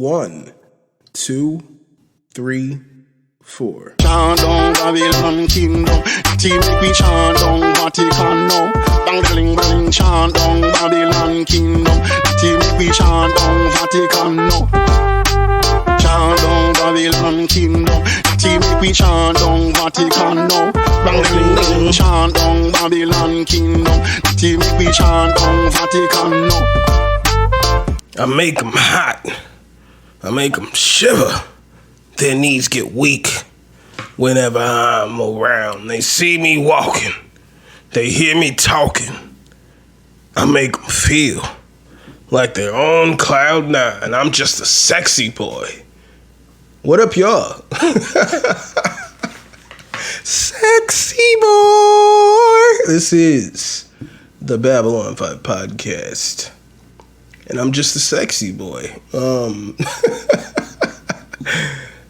1, 2, 3, 4. Chant down Babylon kingdom, team make we chant down Vatican now. Bang bang chant down Babylon kingdom, team make we chant down Vatican now. Chant down Babylon kingdom, team make we chant down Vatican now. Bang bang chant down Babylon kingdom, team make we chant down Vatican now. I make them hot. I make them shiver. Their knees get weak whenever I'm around. They see me walking. They hear me talking. I make them feel like they're on cloud nine. I'm just a sexy boy. What up, y'all? Sexy boy. This is the Babylon 5 podcast. And I'm just a sexy boy.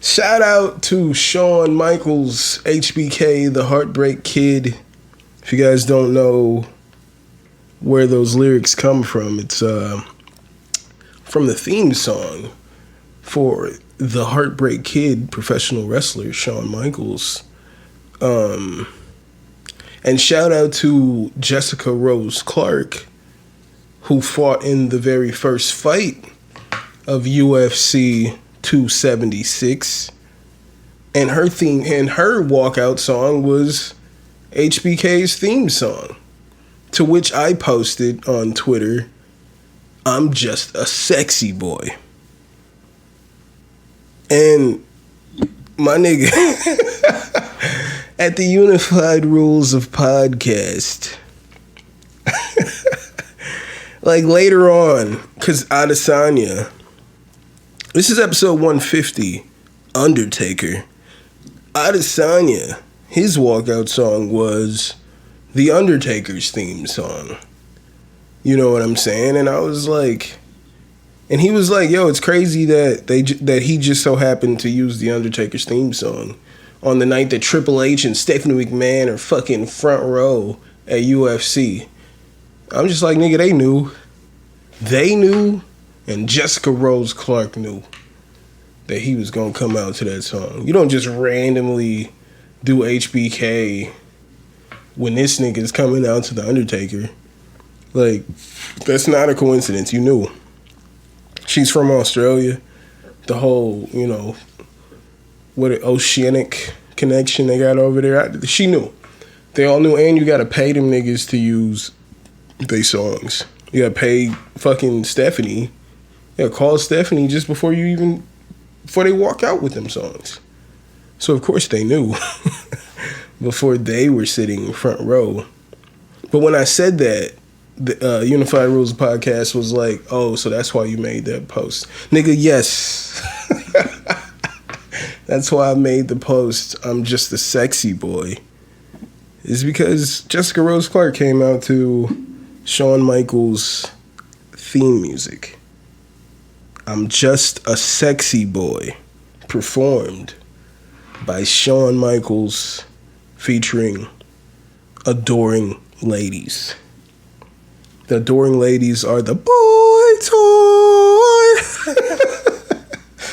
Shout out to Shawn Michaels, HBK, the Heartbreak Kid. If you guys don't know where those lyrics come from, it's from the theme song for the Heartbreak Kid, professional wrestler Shawn Michaels. And shout out to Jessica Rose Clark, who fought in the very first fight of UFC 276, and her walkout song was HBK's theme song, to which I posted on Twitter, "I'm just a sexy boy." And my nigga, at the Unified Rules of Podcast, like later on, because Adesanya, this is episode 150, Undertaker. Adesanya, his walkout song was The Undertaker's theme song. You know what I'm saying? And I was like, and he was like, yo, it's crazy that he just so happened to use The Undertaker's theme song on the night that Triple H and Stephanie McMahon are fucking front row at UFC. I'm just like, nigga, they knew. They knew. And Jessica Rose Clark knew that he was going to come out to that song. You don't just randomly do HBK when this nigga is coming out to The Undertaker. Like, that's not a coincidence. You knew. She's from Australia. The whole, what an oceanic connection they got over there. She knew. They all knew. And you got to pay them niggas to use they songs. You got to pay fucking Stephanie. Yeah, call Stephanie just before they walk out with them songs. So of course they knew before they were sitting front row. But when I said that, the Unified Rules podcast was like, oh, so that's why you made that post. Nigga, yes. That's why I made the post, "I'm just a sexy boy." It's because Jessica Rose Clark came out to Shawn Michaels' theme music. "I'm Just a Sexy Boy," performed by Shawn Michaels featuring Adoring Ladies. The Adoring Ladies are the boy toy.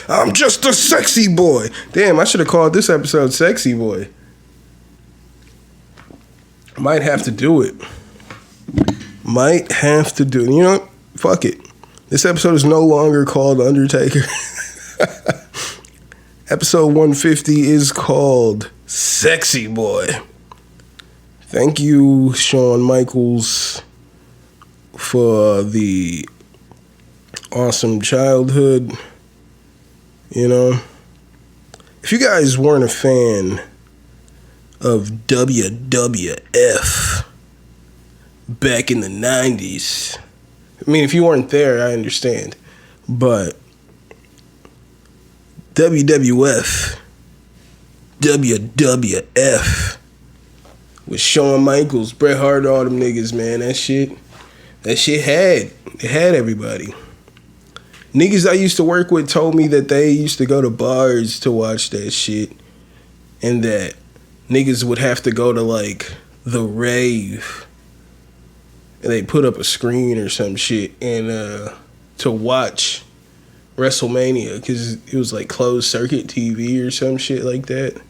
I'm just a sexy boy. Damn, I should have called this episode Sexy Boy. Might have to do it. You know what? Fuck it. This episode is no longer called Undertaker. Episode 150 is called Sexy Boy. Thank you, Shawn Michaels, for the awesome childhood. If you guys weren't a fan of WWF back in the 90s, I mean, if you weren't there, I understand. But WWF with Shawn Michaels, Bret Hart, all them niggas, man, that shit had everybody. Niggas I used to work with told me that they used to go to bars to watch that shit, and that niggas would have to go to like the rave, and they put up a screen or some shit and to watch WrestleMania because it was like closed circuit TV or some shit like that.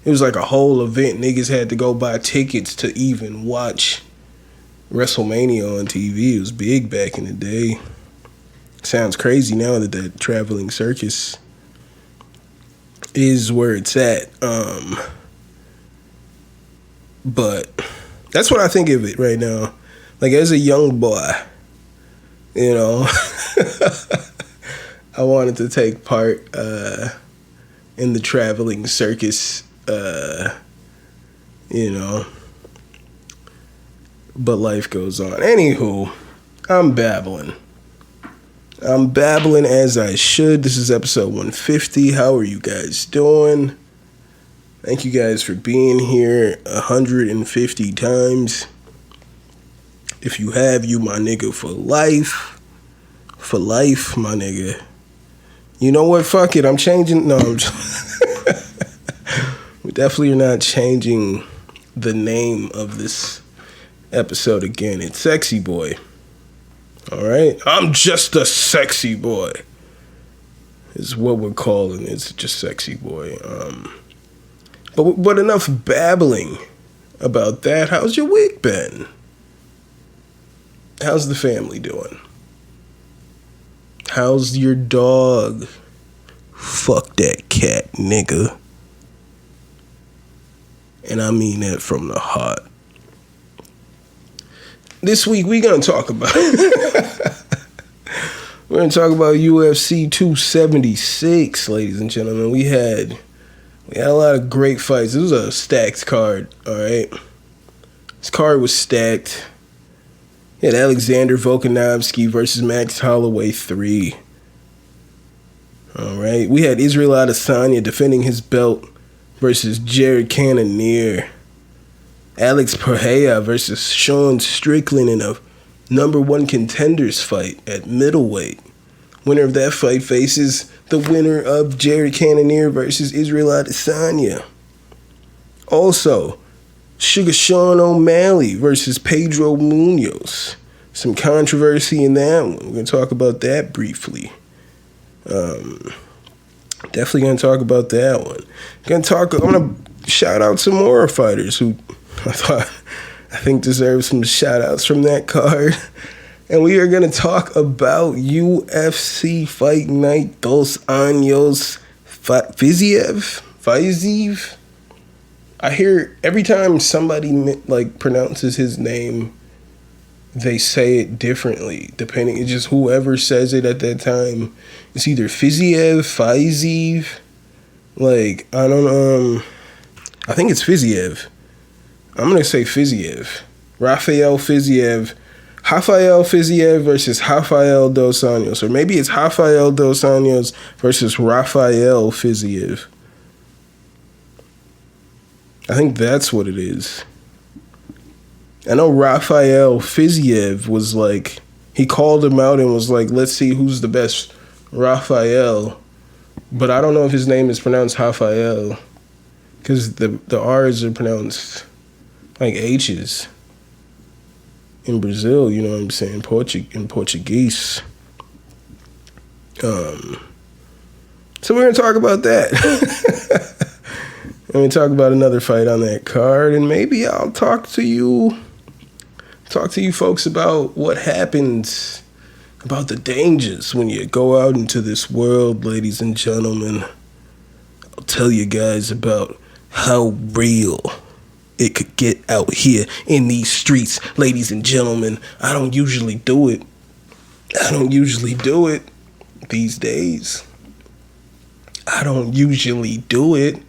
It was like a whole event. Niggas had to go buy tickets to even watch WrestleMania on TV. It was big back in the day. Sounds crazy now that that traveling circus is where it's at. But that's what I think of it right now. Like, as a young boy, you know, I wanted to take part in the traveling circus, you know. But life goes on. Anywho, I'm babbling as I should. This is episode 150. How are you guys doing? Thank you guys for being here 150 times. If you have, you my nigga for life. For life, my nigga. You know what? Fuck it. I'm changing. No, we definitely are not changing the name of this episode again. It's Sexy Boy. Alright? I'm just a sexy boy. Is what we're calling it. It's just Sexy Boy. But enough babbling about that. How's your week been? How's the family doing? How's your dog? Fuck that cat, nigga. And I mean that from the heart. This week we're gonna talk about we're gonna talk about UFC 276, ladies and gentlemen. We had a lot of great fights. This was a stacked card, alright? This card was stacked. We had Alexander Volkanovski versus Max Holloway 3. Alright. We had Israel Adesanya defending his belt versus Jared Cannonier. Alex Pereira versus Sean Strickland in a number one contenders fight at middleweight. Winner of that fight faces the winner of Jared Cannonier versus Israel Adesanya. Also, Sugar Sean O'Malley versus Pedro Munoz. Some controversy in that one. We're going to talk about that briefly. Definitely going to talk about that one. I'm going to shout out some more fighters who I think deserve some shout outs from that card. And we are going to talk about UFC Fight Night Dos Años Fiziev. I hear every time somebody like pronounces his name, they say it differently. Depending, it's just whoever says it at that time. It's either Fiziev. Like, I don't I think it's Fiziev. I'm gonna say Fiziev. Rafael Fiziev versus Rafael Dos Anjos. Or maybe it's Rafael Dos Anjos versus Rafael Fiziev. I think that's what it is. I know Rafael Fiziev was like, he called him out and was like, let's see who's the best Rafael. But I don't know if his name is pronounced Rafael. Because the R's are pronounced like H's. In Brazil, you know what I'm saying? In Portuguese. So we're going to talk about that. And we talk about another fight on that card, and maybe I'll talk to you folks about what happens, about the dangers when you go out into this world, ladies and gentlemen. I'll tell you guys about how real it could get out here in these streets, ladies and gentlemen. I don't usually do it these days. I don't usually do it.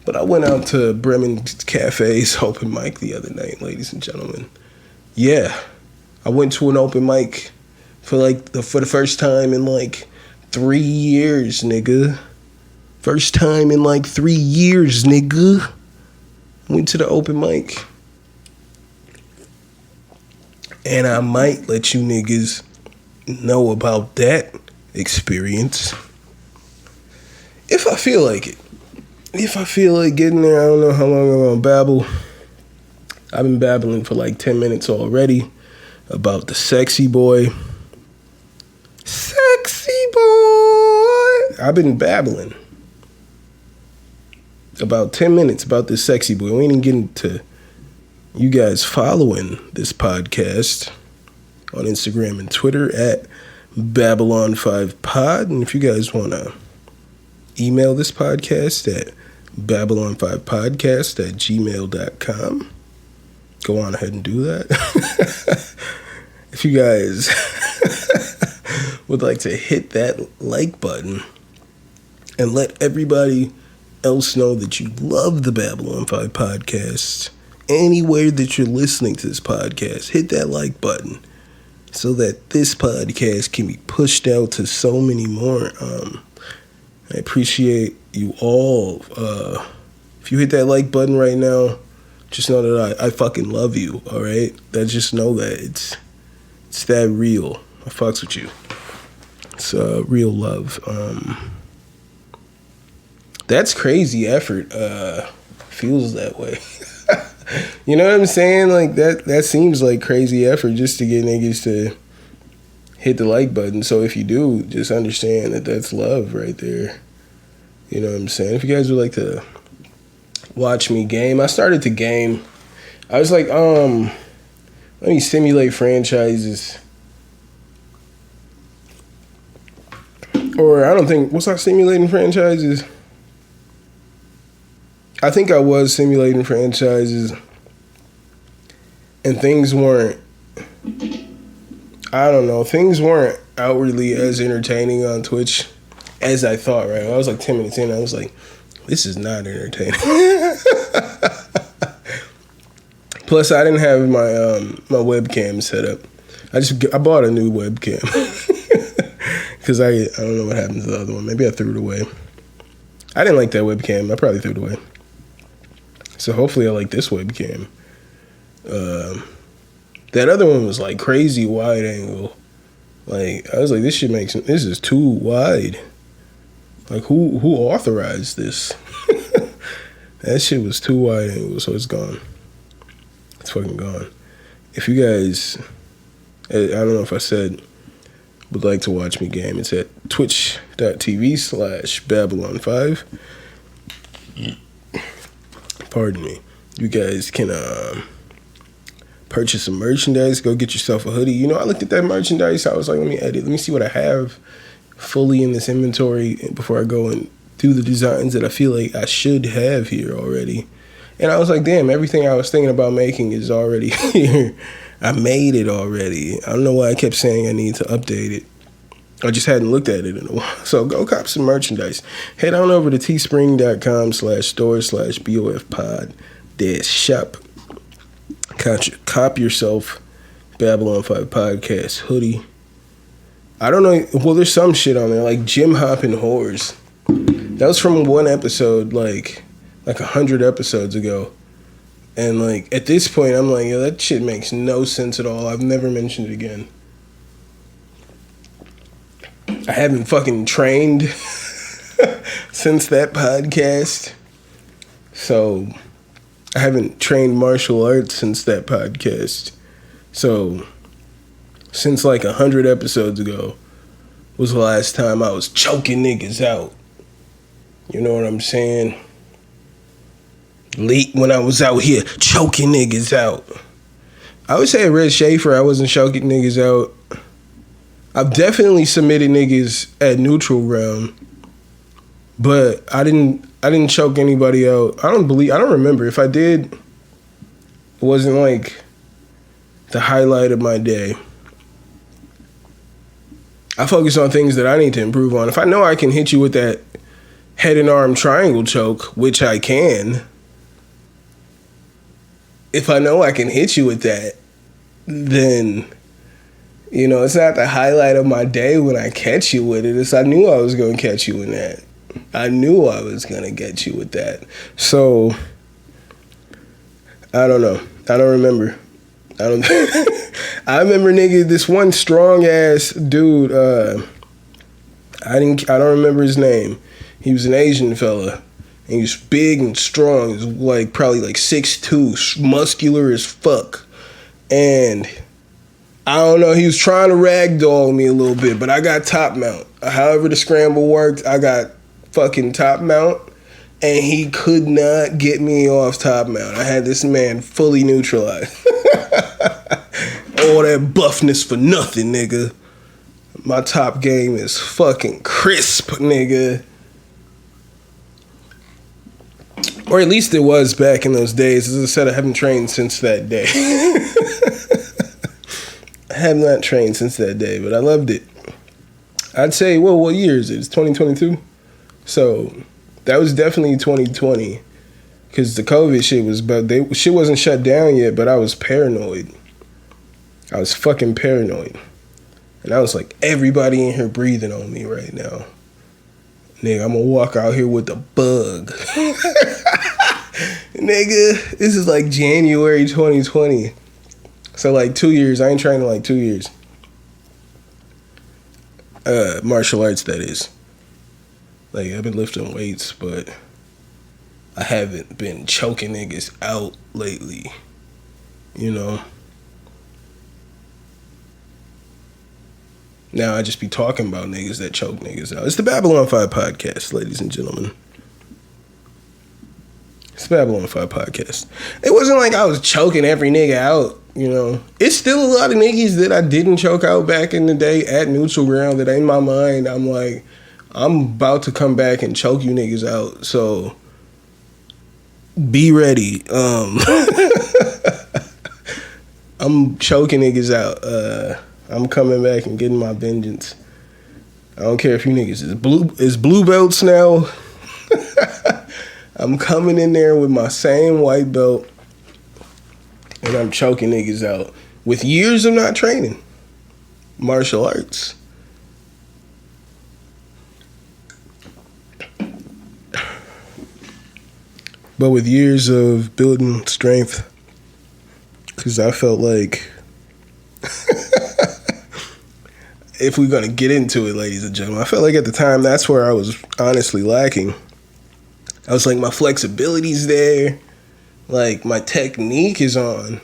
But I went out to Bremen Cafe's open mic the other night, ladies and gentlemen. Yeah, I went to an open mic for the first time in 3 years, nigga. First time in 3 years, nigga. Went to the open mic. And I might let you niggas know about that experience if I feel like it. If I feel like getting there, I don't know how long I'm gonna babble. I've been babbling for 10 minutes already about the sexy boy. Sexy boy. I've been babbling about 10 minutes about this sexy boy. We ain't even getting to you guys following this podcast on Instagram and Twitter at Babylon5Pod. And if you guys want to email this podcast at Babylon5podcast@gmail.com, go on ahead and do that. If you guys would like to hit that like button and let everybody else know that you love the Babylon 5 podcast, anywhere that you're listening to this podcast, hit that like button so that this podcast can be pushed out to so many more. I appreciate you all. If you hit that like button right now, just know that I fucking love you, all right? Just know that it's that real. I fucks with you. It's real love. That's crazy effort. Feels that way. You know what I'm saying? Like that seems like crazy effort just to get niggas to hit the like button. So if you do, just understand that that's love right there. You know what I'm saying? If you guys would like to watch me game, I started to game. I was like, let me simulate franchises. Or I don't think, was I simulating franchises? I think I was simulating franchises, and things weren't, I don't know, things weren't outwardly as entertaining on Twitch as I thought, right? I was like 10 minutes in, I was like, this is not entertaining. Plus, I didn't have my webcam set up. I bought a new webcam. Because I don't know what happened to the other one. Maybe I threw it away. I didn't like that webcam. I probably threw it away. So hopefully I like this webcam. That other one was like crazy wide angle. Like, I was like, this is too wide. Like, who authorized this? That shit was too wide angle, so it's gone. It's fucking gone. If you guys, I don't know if I said, would like to watch me game, it's at twitch.tv/Babylon5. Pardon me. You guys can purchase some merchandise. Go get yourself a hoodie. You know, I looked at that merchandise. I was like, let me see what I have fully in this inventory before I go and do the designs that I feel like I should have here already. And I was like, damn, everything I was thinking about making is already here. I made it already. I don't know why I kept saying I need to update it. I just hadn't looked at it in a while. So go cop some merchandise. Head on over to teespring.com/store/BOFpod-shop. Cop yourself Babylon 5 Podcast hoodie. I don't know. Well, there's some shit on there, like Gym Hopping Whores. That was from one episode, like 100 episodes ago. And like at this point, I'm like, yo, that shit makes no sense at all. I've never mentioned it again. I haven't fucking trained since that podcast. So I haven't trained martial arts since that podcast. So since like 100 episodes ago was the last time I was choking niggas out. You know what I'm saying? Late when I was out here choking niggas out. I would say at Red Schaefer I wasn't choking niggas out. I've definitely submitted niggas at neutral ground, but I didn't choke anybody out. I don't remember. If I did, it wasn't like the highlight of my day. I focus on things that I need to improve on. If I know I can hit you with that head and arm triangle choke, which I can, if I know I can hit you with that, then, you know, it's not the highlight of my day when I catch you with it. I knew I was going to catch you in that. I knew I was going to get you with that. So, I don't know. I don't remember. I remember, nigga, this one strong ass dude, I don't remember his name. He was an Asian fella. And he was big and strong. He was probably 6'2", muscular as fuck. And I don't know. He was trying to ragdoll me a little bit, but I got top mount. However the scramble worked, I got fucking top mount, and he could not get me off top mount. I had this man fully neutralized. All that buffness for nothing, nigga. My top game is fucking crisp, nigga. Or at least it was back in those days. As I said, I haven't trained since that day. I have not trained since that day, but I loved it. I'd say, well, what year is it? It's 2022? So that was definitely 2020. Because the COVID shit was, but shit wasn't shut down yet, but I was paranoid. I was fucking paranoid. And I was like, everybody in here breathing on me right now. Nigga, I'm gonna walk out here with the bug. Nigga, this is like January 2020. So like 2 years. I ain't trained in like 2 years. Martial arts, that is. Like, I've been lifting weights, but I haven't been choking niggas out lately. You know? Now I just be talking about niggas that choke niggas out. It's the Babylon 5 podcast, ladies and gentlemen. It's the Babylon 5 podcast. It wasn't like I was choking every nigga out, you know. It's still a lot of niggas that I didn't choke out back in the day at neutral ground that in my mind, I'm like, I'm about to come back and choke you niggas out. So be ready. I'm choking niggas out. I'm coming back and getting my vengeance. I don't care if you niggas is blue belts now. I'm coming in there with my same white belt, and I'm choking niggas out with years of not training martial arts. But with years of building strength, because I felt like if we're going to get into it, ladies and gentlemen, I felt like at the time that's where I was honestly lacking. I was like, my flexibility's there. Like, my technique is on.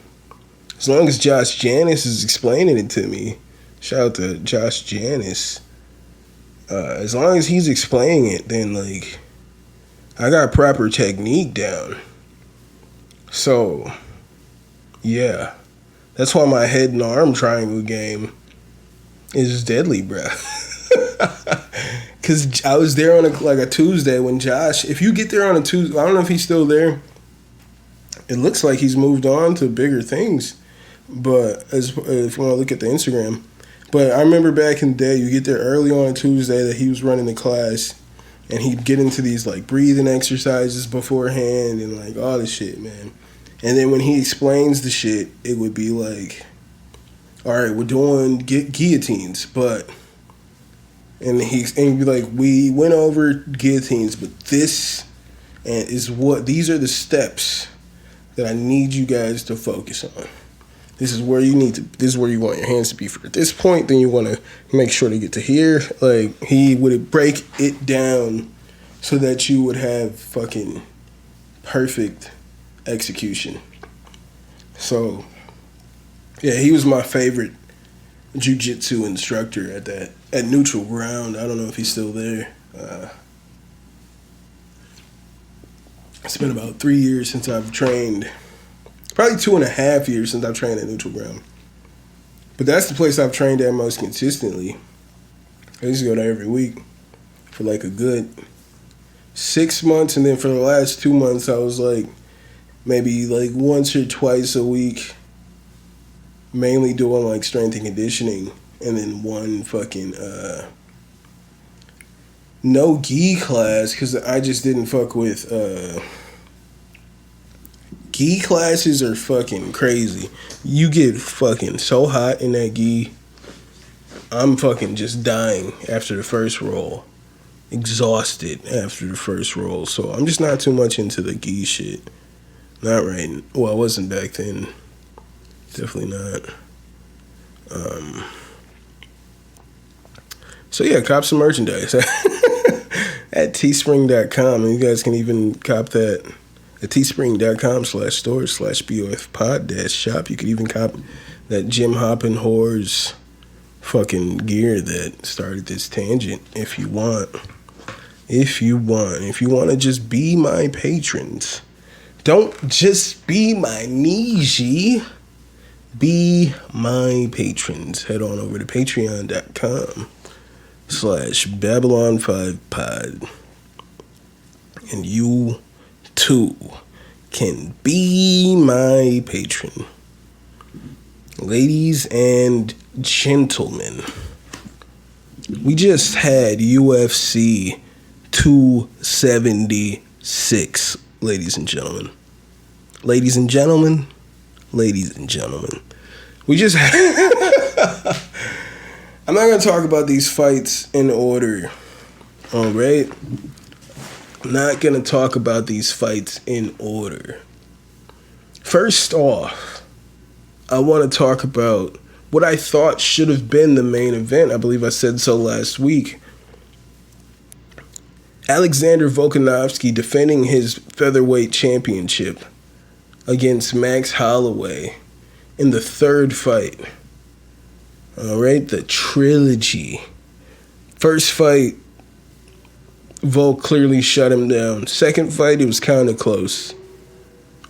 As long as Josh Janis is explaining it to me. Shout out to Josh Janis. As long as he's explaining it, then, like, I got proper technique down. So, yeah. That's why my head and arm triangle game is deadly, bruh. Because I was there on a Tuesday when Josh, if you get there on a Tuesday, I don't know if he's still there. It looks like he's moved on to bigger things. But if you want to look at the Instagram. But I remember back in the day, you get there early on a Tuesday that he was running the class. And he'd get into these like breathing exercises beforehand and like all this shit, man. And then when he explains the shit, it would be like, all right, we're doing guillotines, but, and he'd be like, we went over guillotines, but this is these are the steps that I need you guys to focus on. This is where this is where you want your hands to be for at this point. Then you want to make sure to get to here. Like, he would break it down so that you would have fucking perfect execution. So, yeah, he was my favorite jiu-jitsu instructor at neutral ground. I don't know if he's still there. It's been about 3 years since I've trained. Probably 2.5 years since I've trained at neutral ground. But that's the place I've trained at most consistently. I used to go there every week for like a good 6 months, and then for the last 2 months I was like maybe like once or twice a week, mainly doing like strength and conditioning, and then one fucking no gi class, because I just didn't fuck with gi classes are fucking crazy. You get fucking so hot in that gi. I'm fucking just dying after the first roll. Exhausted after the first roll. So I'm just not too much into the gi shit. Not right. Well, I wasn't back then. Definitely not. So yeah, cop some merchandise at teespring.com. And you guys can even cop that at teespring.com/store/BOF pod-shop. You can even cop that Jim Hoppin whore's fucking gear that started this tangent. If you want to just be my patrons, don't just be my Niji. Be my patrons. Head on over to patreon.com/Babylon5pod. And you too can be my patron. Ladies and gentlemen, we just had UFC 276, ladies and gentlemen. Ladies and gentlemen. Ladies and gentlemen, we just had... I'm not going to talk about these fights in order, all right? I'm not going to talk about these fights in order. First off, I want to talk about what I thought should have been the main event. I believe I said so last week. Alexander Volkanovski defending his featherweight championship against Max Holloway in the third fight. All right, the trilogy. First fight, Volk clearly shut him down. Second fight, it was kind of close.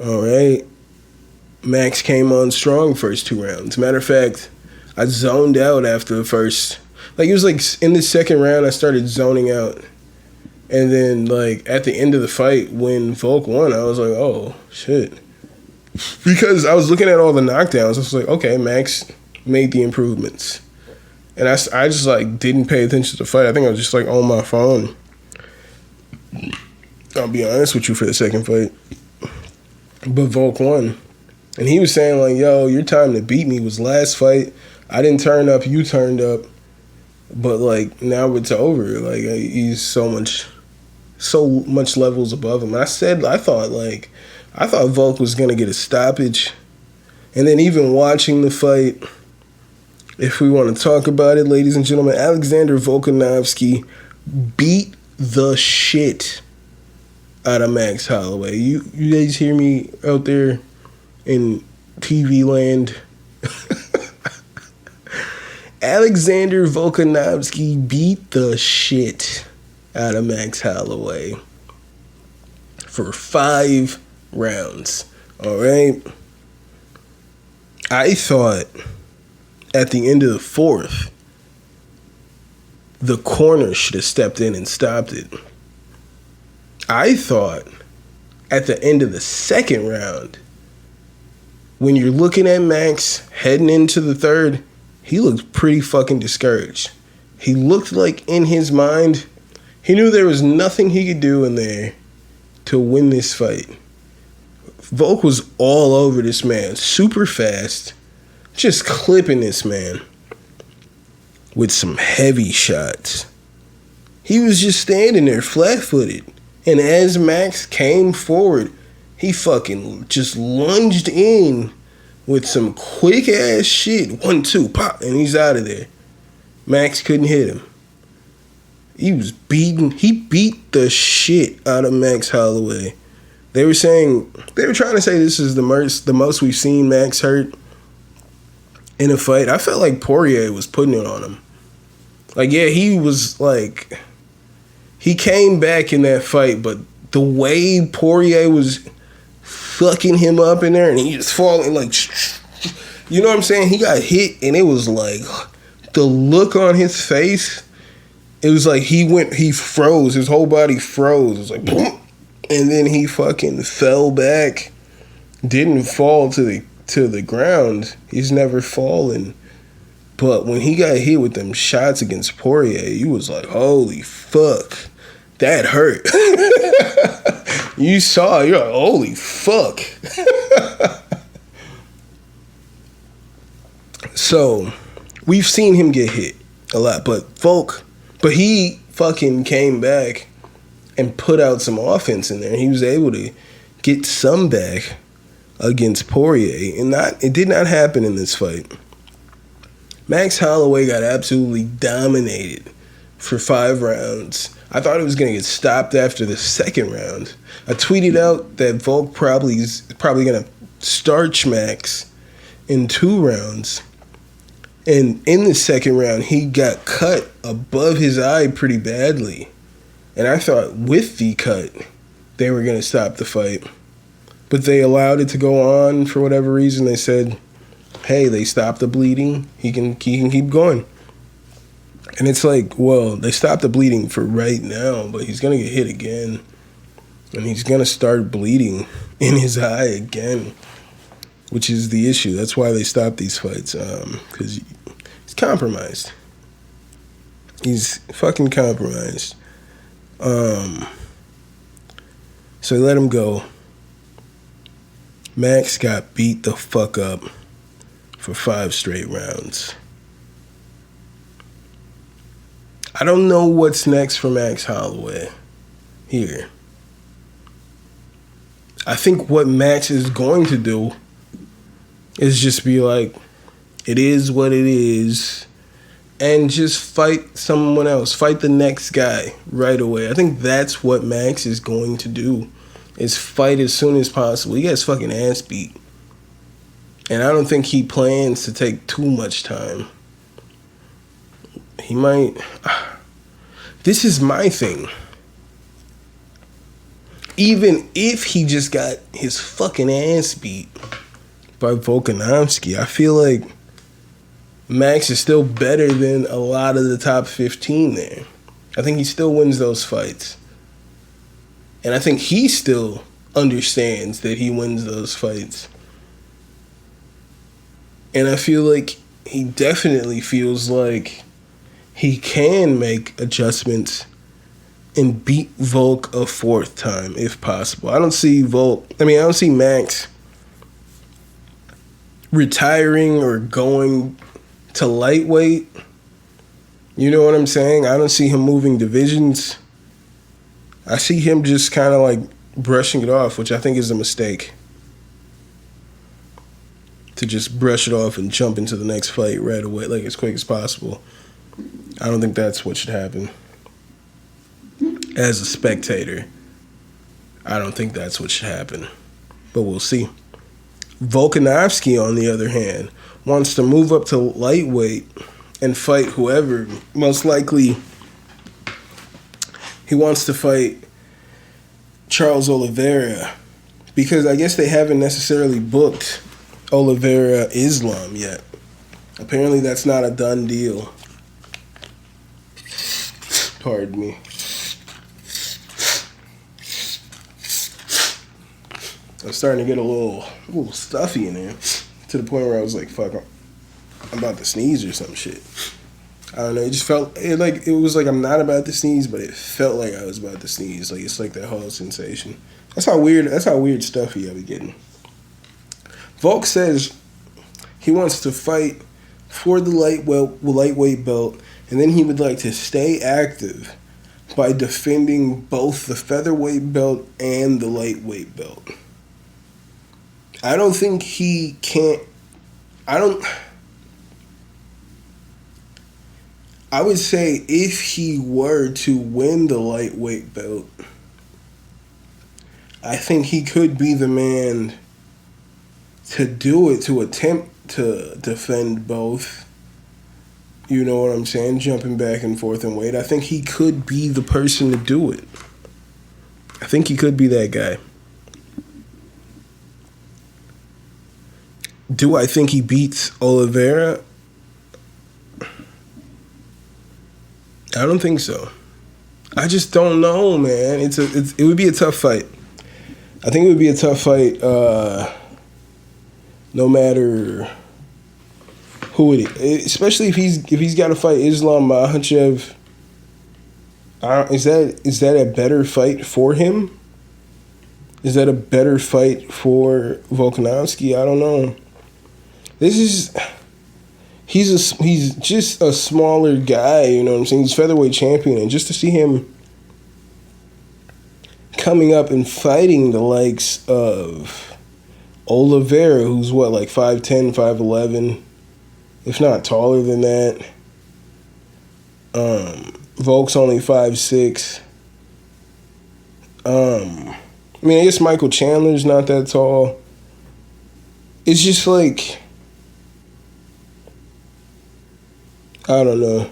All right, Max came on strong first 2 rounds. Matter of fact, I zoned out after the first. Like, it was like in the second round, I started zoning out. And then, like, at the end of the fight, when Volk won, I was like, oh, shit. Because I was looking at all the knockdowns. I was like, okay, Max made the improvements. And I just, like, didn't pay attention to the fight. I think I was just, like, on my phone. I'll be honest with you for the second fight. But Volk won. And he was saying, like, yo, your time to beat me was last fight. I didn't turn up. You turned up. But, like, now it's over. Like, he's so much levels above him. And I thought Volk was going to get a stoppage. And then even watching the fight, if we want to talk about it, ladies and gentlemen, Alexander Volkanovski beat the shit out of Max Holloway. You guys hear me out there in TV land? Alexander Volkanovski beat the shit out of Max Holloway for 5 rounds. All right. I thought at the end of the fourth, the corner should have stepped in and stopped it. I thought at the end of the second round, when you're looking at Max heading into the third, he looked pretty fucking discouraged. He looked like in his mind, he knew there was nothing he could do in there to win this fight. Volk was all over this man, super fast, just clipping this man with some heavy shots. He was just standing there flat-footed. And as Max came forward, he fucking just lunged in with some quick-ass shit. 1, 2, pop, and he's out of there. Max couldn't hit him. He beat the shit out of Max Holloway. They were trying to say this is the most we've seen Max hurt in a fight. I felt like Poirier was putting it on him. Like, yeah, he came back in that fight, but the way Poirier was fucking him up in there and he just falling like, you know what I'm saying? He got hit and it was like the look on his face. It was like he froze. His whole body froze. It was like, boom. And then he fucking fell back. Didn't fall to the ground. He's never fallen. But when he got hit with them shots against Poirier, you was like, holy fuck. That hurt. You saw it. You're like, holy fuck. So, we've seen him get hit a lot. But he fucking came back and put out some offense in there. He was able to get some back against Poirier. And it did not happen in this fight. Max Holloway got absolutely dominated for 5 rounds. I thought it was going to get stopped after the second round. I tweeted out that Volk probably going to starch Max in 2 rounds. And in the second round, he got cut above his eye pretty badly. And I thought with the cut, they were going to stop the fight. But they allowed it to go on for whatever reason. They said, hey, they stopped the bleeding. He can keep going. And it's like, well, they stopped the bleeding for right now, but he's going to get hit again. And he's going to start bleeding in his eye again, which is the issue. That's why they stopped these fights, because he's compromised. He's fucking compromised. So they let him go. Max got beat the fuck up for 5 straight rounds. I don't know what's next for Max Holloway here. I think what Max is going to do is just be like, it is what it is, and just fight someone else. Fight the next guy right away. I think that's what Max is going to do, is fight as soon as possible. He got his fucking ass beat. And I don't think he plans to take too much time. He might... This is my thing. Even if he just got his fucking ass beat by Volkanovski, I feel like Max is still better than a lot of the top 15 there. I think he still wins those fights. And I think he still understands that he wins those fights. And I feel like he definitely feels like he can make adjustments and beat Volk a 4th time, if possible. I don't see Max retiring or going to lightweight. You know what I'm saying? I don't see him moving divisions. I see him just kind of like brushing it off, which I think is a mistake. To just brush it off and jump into the next fight right away, like as quick as possible. I don't think that's what should happen. As a spectator, I don't think that's what should happen. But we'll see. Volkanovski, on the other hand, wants to move up to lightweight and fight whoever. Most likely, he wants to fight Charles Oliveira, because I guess they haven't necessarily booked Oliveira Islam yet. Apparently that's not a done deal. Pardon me. I was starting to get a little stuffy in there, to the point where I was like, fuck, I'm about to sneeze or some shit. I don't know, it just felt, it was like I'm not about to sneeze, but it felt like I was about to sneeze. Like, it's like that whole sensation. That's how weird stuffy I be getting. Volk says he wants to fight for the lightweight belt, and then he would like to stay active by defending both the featherweight belt and the lightweight belt. I don't think he can't... I would say if he were to win the lightweight belt, I think he could be the man to do it, to attempt to defend both. You know what I'm saying? Jumping back and forth in weight. I think he could be the person to do it. I think he could be that guy. Do I think he beats Oliveira? I don't think so. I just don't know, man. It would be a tough fight. I think it would be a tough fight, no matter who it is. Especially if he's got to fight Islam Makhachev. Is that a better fight for him? Is that a better fight for Volkanovski? I don't know. He's just a smaller guy, you know what I'm saying? He's featherweight champion, and just to see him coming up and fighting the likes of Oliveira, who's what, like 5'10", 5'11", if not taller than that. Volk's only 5'6". I mean, I guess Michael Chandler's not that tall. It's just like, I don't know.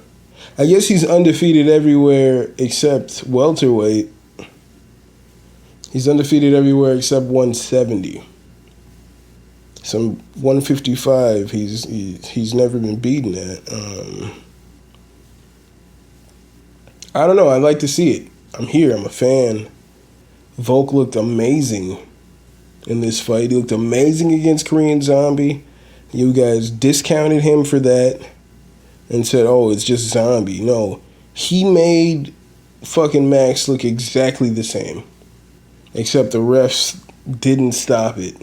I guess he's undefeated everywhere except welterweight. He's undefeated everywhere except 170. Some 155. He's never been beaten at. I don't know. I'd like to see it. I'm here. I'm a fan. Volk looked amazing in this fight. He looked amazing against Korean Zombie. You guys discounted him for that and said, oh, it's just Zombie. No, he made fucking Max look exactly the same. Except the refs didn't stop it.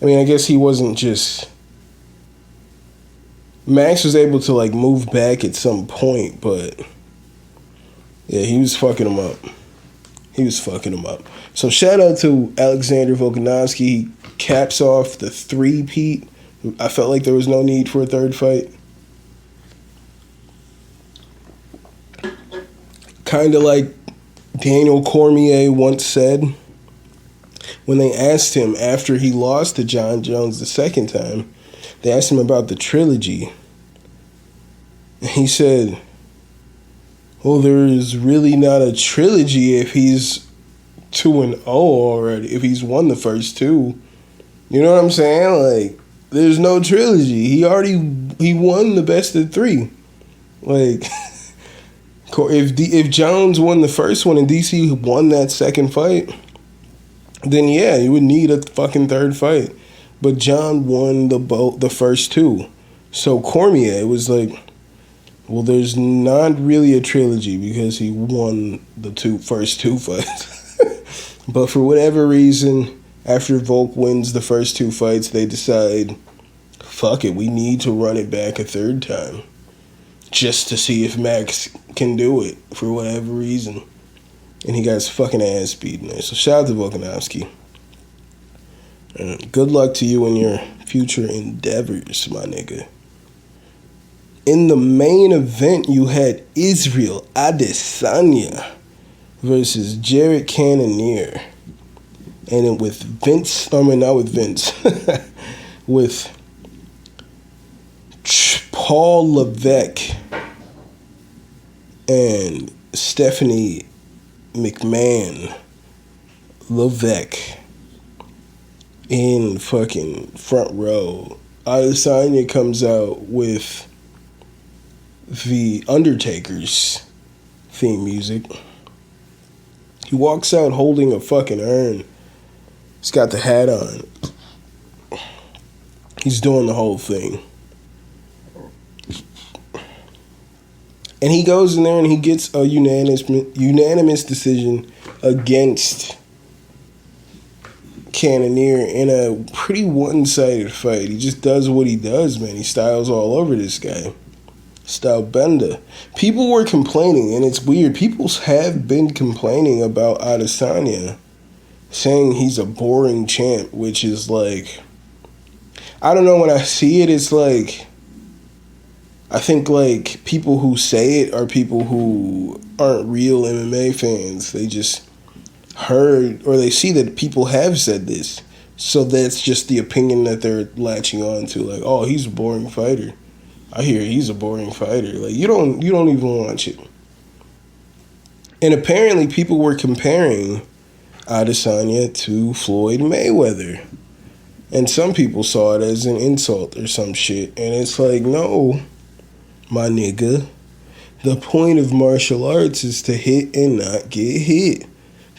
I mean, I guess he wasn't just... Max was able to, like, move back at some point, but... Yeah, he was fucking him up. So shout out to Alexander Volkanovski. He caps off the three-peat. I felt like there was no need for a third fight. Kind of like Daniel Cormier once said when they asked him after he lost to John Jones the second time, they asked him about the trilogy. And he said, well, there is really not a trilogy if he's 2-0 already, if he's won the first two. You know what I'm saying? Like, there's no trilogy. He won the best of three. Like, if Jones won the first one and DC won that second fight, then yeah, you would need a fucking third fight. But John won the first two. So Cormier was like, well, there's not really a trilogy because he won the first two fights. But for whatever reason, after Volk wins the first two fights, they decide, fuck it, we need to run it back a third time. Just to see if Max can do it for whatever reason. And he got his fucking ass beaten there. So shout out to Volkanovski. Good luck to you in your future endeavors, my nigga. In the main event, you had Israel Adesanya versus Jared Cannonier. And then with with Paul Levesque and Stephanie McMahon Levesque in fucking front row. Adesanya comes out with the Undertaker's theme music. He walks out holding a fucking urn. He's got the hat on. He's doing the whole thing. And he goes in there and he gets a unanimous decision against Cannonier in a pretty one-sided fight. He just does what he does, man. He styles all over this guy. Style bender. People were complaining, and it's weird. People have been complaining about Adesanya, saying he's a boring champ, which is like, I don't know, when I see it, it's like, I think like people who say it are people who aren't real MMA fans. They just heard, or they see that people have said this, so that's just the opinion that they're latching on to. Like, oh, he's a boring fighter. I hear he's a boring fighter. Like, you don't even watch it. And apparently people were comparing Adesanya to Floyd Mayweather. And some people saw it as an insult or some shit. And it's like, no, my nigga. The point of martial arts is to hit and not get hit.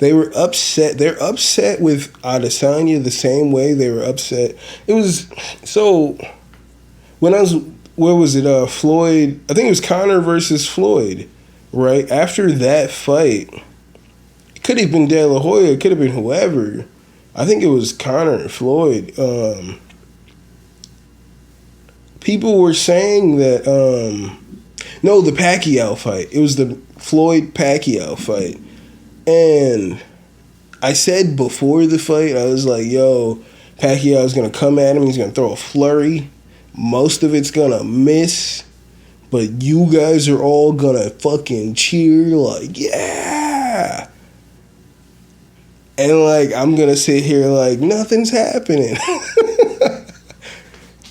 They were upset. They're upset with Adesanya the same way they were upset. It was, so, when I was, where was it? Floyd, I think it was Conor versus Floyd, right? After that fight, it could have been De La Hoya, it could have been whoever. I think it was Conor or Floyd. People were saying that, no, the Pacquiao fight. It was the Floyd-Pacquiao fight. And I said before the fight, I was like, yo, Pacquiao's going to come at him. He's going to throw a flurry. Most of it's going to miss. But you guys are all going to fucking cheer like, yeah. And like, I'm going to sit here like, nothing's happening.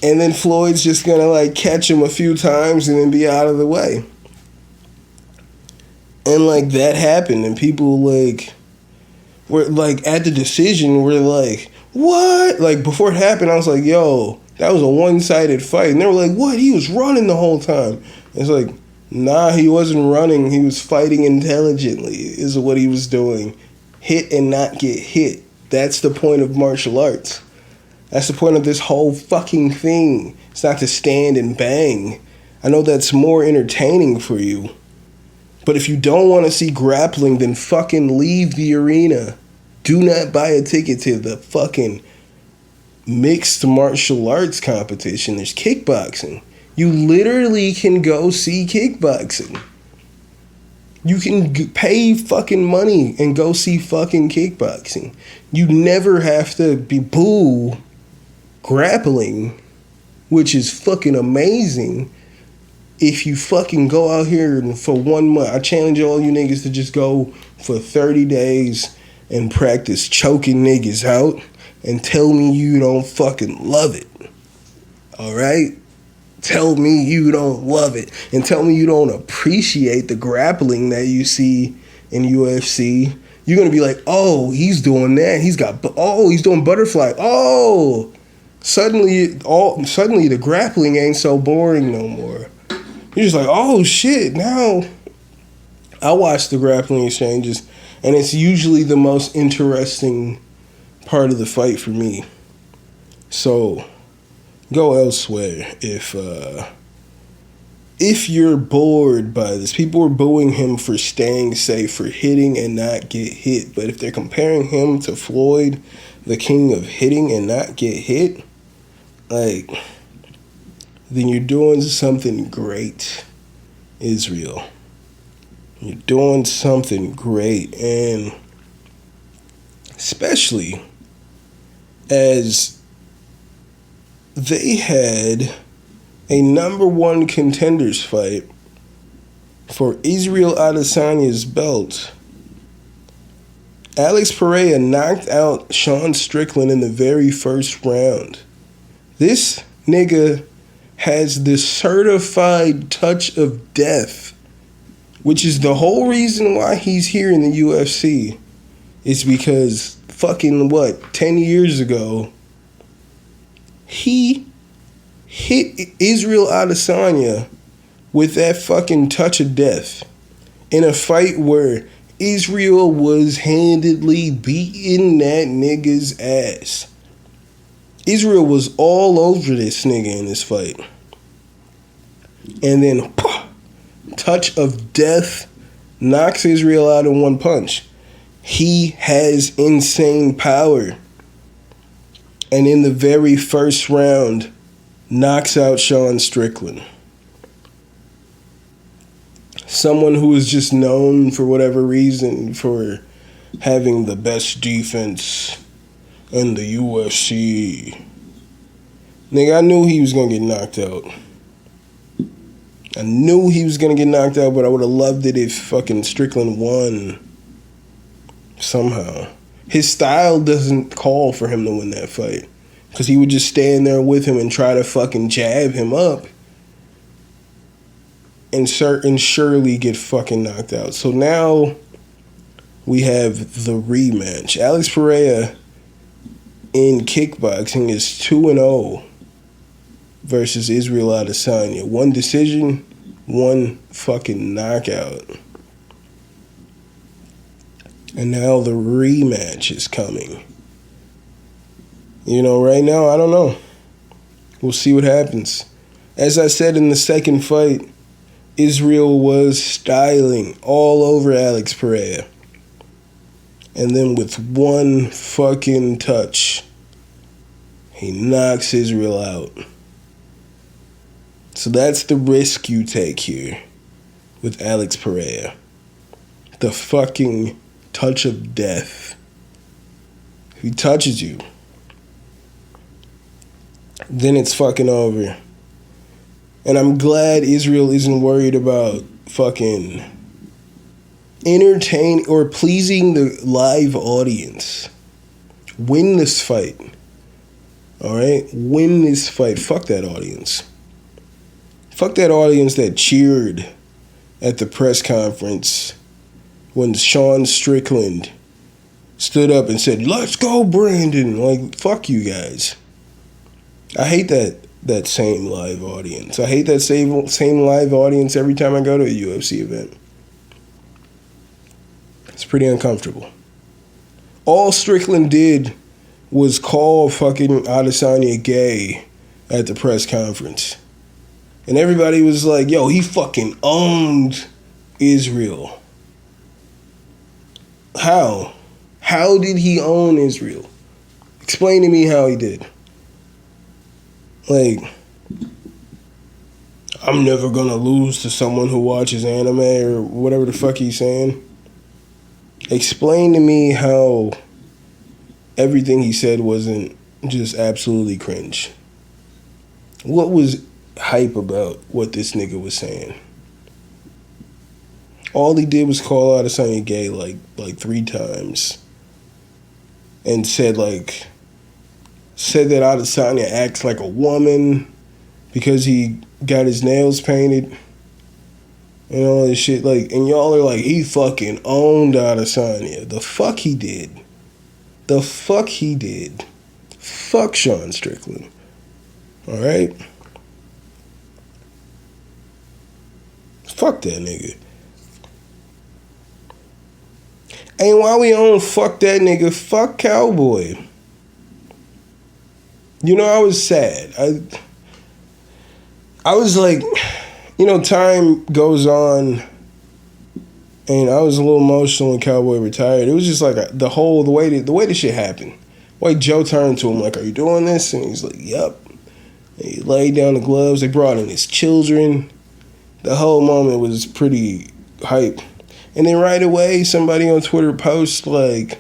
And then Floyd's just gonna like catch him a few times and then be out of the way. And like that happened, and people like were like at the decision were like, what? Like before it happened, I was like, yo, that was a one-sided fight. And they were like, what? He was running the whole time. It's like, nah, he wasn't running. He was fighting intelligently is what he was doing. Hit and not get hit. That's the point of martial arts. That's the point of this whole fucking thing. It's not to stand and bang. I know that's more entertaining for you. But if you don't want to see grappling, then fucking leave the arena. Do not buy a ticket to the fucking mixed martial arts competition. There's kickboxing. You literally can go see kickboxing. You can pay fucking money and go see fucking kickboxing. You never have to be boo grappling, which is fucking amazing. If you fucking go out here and for 1 month, I challenge all you niggas to just go for 30 days and practice choking niggas out and tell me you don't fucking love it. Alright? Tell me you don't love it. And tell me you don't appreciate the grappling that you see in UFC. You're going to be like, oh, he's doing that. He's doing butterfly. Oh, suddenly the grappling ain't so boring no more. You're just like, oh shit, now I watch the grappling exchanges, and it's usually the most interesting part of the fight for me. So go elsewhere if you're bored by this. People are booing him for staying safe, for hitting and not get hit. But if they're comparing him to Floyd, the king of hitting and not get hit, like, then you're doing something great, Israel. You're doing something great. And especially as they had a number one contenders fight for Israel Adesanya's belt. Alex Pereira knocked out Sean Strickland in the very first round. This nigga has the certified touch of death, which is the whole reason why he's here in the UFC. It's because fucking 10 years ago, he hit Israel Adesanya with that fucking touch of death in a fight where Israel was handedly beating that nigga's ass. Israel was all over this nigga in this fight. And then, touch of death, knocks Israel out in one punch. He has insane power. And in the very first round, knocks out Sean Strickland. Someone who is just known for whatever reason for having the best defense in the UFC. Nigga, I knew he was going to get knocked out. I knew he was going to get knocked out, but I would have loved it if fucking Strickland won somehow. His style doesn't call for him to win that fight, because he would just stand there with him and try to fucking jab him up and surely get fucking knocked out. So now we have the rematch. Alex Pereira in kickboxing is 2-0 versus Israel Adesanya. One decision, one fucking knockout. And now the rematch is coming. You know, right now, I don't know. We'll see what happens. As I said in the second fight, Israel was styling all over Alex Pereira. And then with one fucking touch, he knocks Israel out. So that's the risk you take here with Alex Pereira. The fucking touch of death. If he touches you, then it's fucking over. And I'm glad Israel isn't worried about fucking entertaining or pleasing the live audience. Win this fight. All right? Win this fight. Fuck that audience. Fuck that audience that cheered at the press conference when Sean Strickland stood up and said, "Let's go, Brandon." Like, fuck you guys. I hate that same live audience. I hate that same live audience every time I go to a UFC event. It's pretty uncomfortable. All Strickland did was call fucking Adesanya gay at the press conference. And everybody was like, yo, he fucking owned Israel. How? How did he own Israel? Explain to me how he did. Like, I'm never gonna lose to someone who watches anime or whatever the fuck he's saying. Explain to me how everything he said wasn't just absolutely cringe. What was hype about what this nigga was saying? All he did was call Adesanya gay like 3 times. And said that Adesanya acts like a woman because he got his nails painted and all this shit. Like, and y'all are like, he fucking owned Adesanya. The fuck he did. The fuck he did. Fuck Sean Strickland. Alright? Fuck that nigga. And while we on fuck that nigga, fuck Cowboy. You know, I was sad. I was like, you know, time goes on, and I was a little emotional when Cowboy retired. It was just like the way the shit happened. Like, Joe turned to him like, "Are you doing this?" And he's like, "Yup." And he laid down the gloves. They brought in his children. The whole moment was pretty hype. And then right away, somebody on Twitter posts like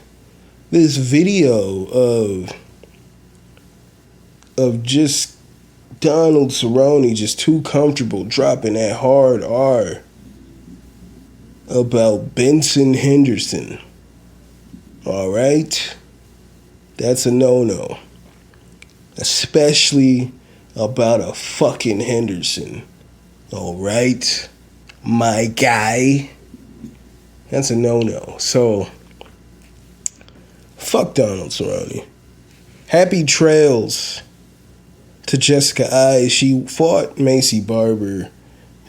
this video of just Donald Cerrone just too comfortable dropping that hard R about Benson Henderson. All right? That's a no-no. Especially about a fucking Henderson. All right? My guy. That's a no-no. So, fuck Donald Cerrone. Happy trails to Jessica Ai. She fought Macy Barber,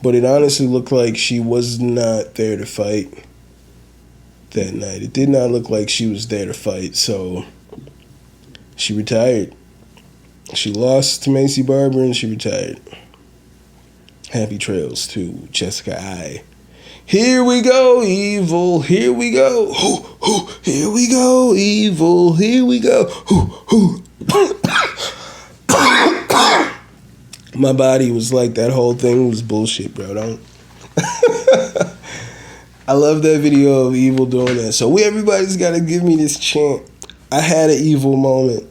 but it honestly looked like she was not there to fight that night. It did not look like she was there to fight, so she retired. She lost to Macy Barber and she retired. Happy trails to Jessica Ai. Here we go, evil. Here we go. Here we go, evil. Here we go. My body was like, that whole thing was bullshit, bro. Don't. I love that video of Evil doing that. So everybody's got to give me this chant. I had an evil moment.